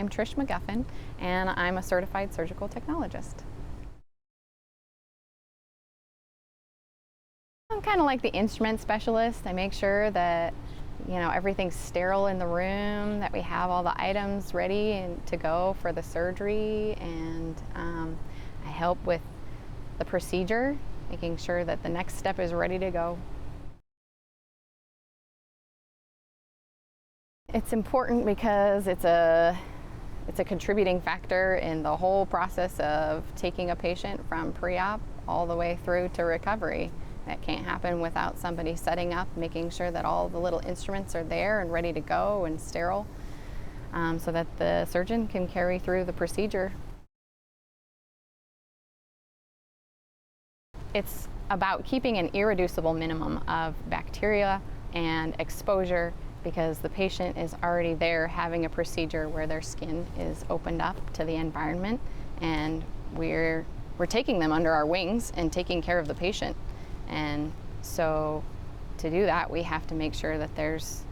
I'm Trish McGuffin, and I'm a certified surgical technologist. I'm kind of like the instrument specialist. I make sure that everything's sterile in the room, that we have all the items ready and to go for the surgery, and I help with the procedure, making sure that the next step is ready to go. It's important because it's a contributing factor in the whole process of taking a patient from pre-op all the way through to recovery. That can't happen without somebody setting up, making sure that all the little instruments are there and ready to go and sterile, so that the surgeon can carry through the procedure. It's about keeping an irreducible minimum of bacteria and exposure, because the patient is already there having a procedure where their skin is opened up to the environment, and we're taking them under our wings and taking care of the patient. And so to do that, we have to make sure that there's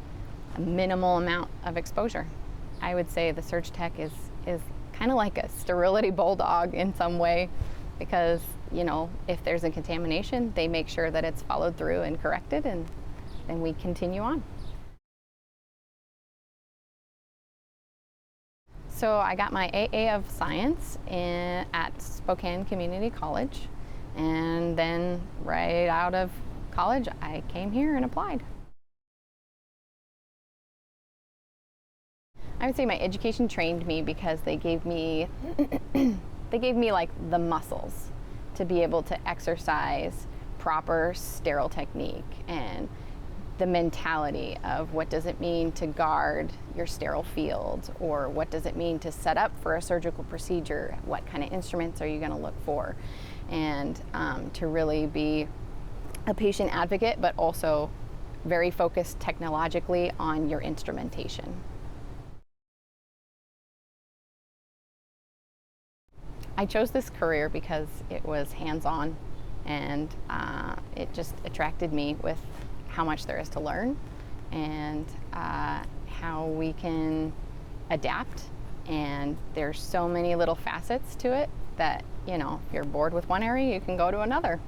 a minimal amount of exposure. I would say the surg tech is kind of like a sterility bulldog in some way, because if there's a contamination, they make sure that it's followed through and corrected, and then we continue on. So I got my AA of Science at Spokane Community College, and then right out of college I came here and applied. I would say my education trained me because they gave me like the muscles to be able to exercise proper sterile technique, and the mentality of what does it mean to guard your sterile field, or what does it mean to set up for a surgical procedure, what kind of instruments are you going to look for, and to really be a patient advocate, but also very focused technologically on your instrumentation. I chose this career because it was hands-on, and it just attracted me with how much there is to learn, and how we can adapt. And there's so many little facets to it that, if you're bored with one area, you can go to another.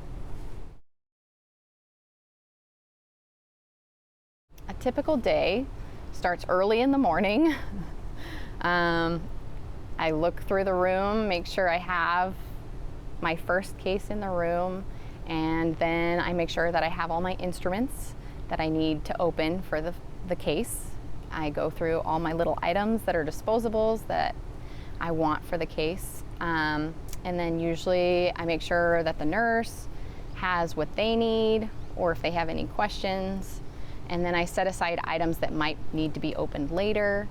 A typical day starts early in the morning. I look through the room, make sure I have my first case in the room, and then I make sure that I have all my instruments that I need to open for the case. I go through all my little items that are disposables that I want for the case. And then usually I make sure that the nurse has what they need, or if they have any questions. And then I set aside items that might need to be opened later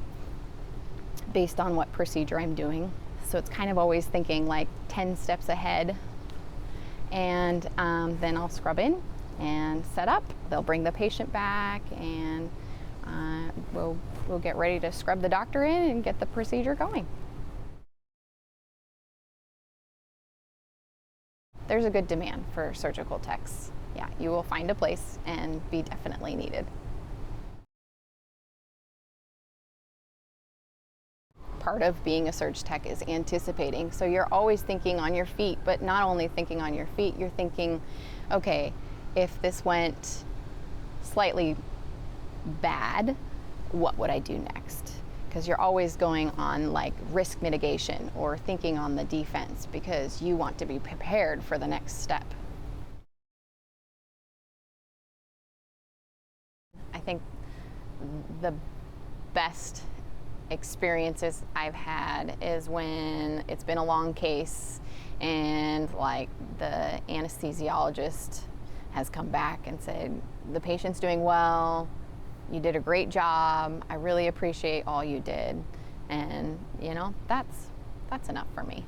based on what procedure I'm doing. So it's kind of always thinking like 10 steps ahead. And then I'll scrub in and set up. They'll bring the patient back, and we'll get ready to scrub the doctor in and get the procedure going. There's a good demand for surgical techs. Yeah, you will find a place and be definitely needed. Part of being a surg tech is anticipating. So you're always thinking on your feet, but not only thinking on your feet, you're thinking, okay, if this went slightly bad, what would I do next? Because you're always going on like risk mitigation or thinking on the defense, because you want to be prepared for the next step. I think the best experiences I've had is when it's been a long case and like the anesthesiologist has come back and said, the patient's doing well, you did a great job, I really appreciate all you did. And that's enough for me.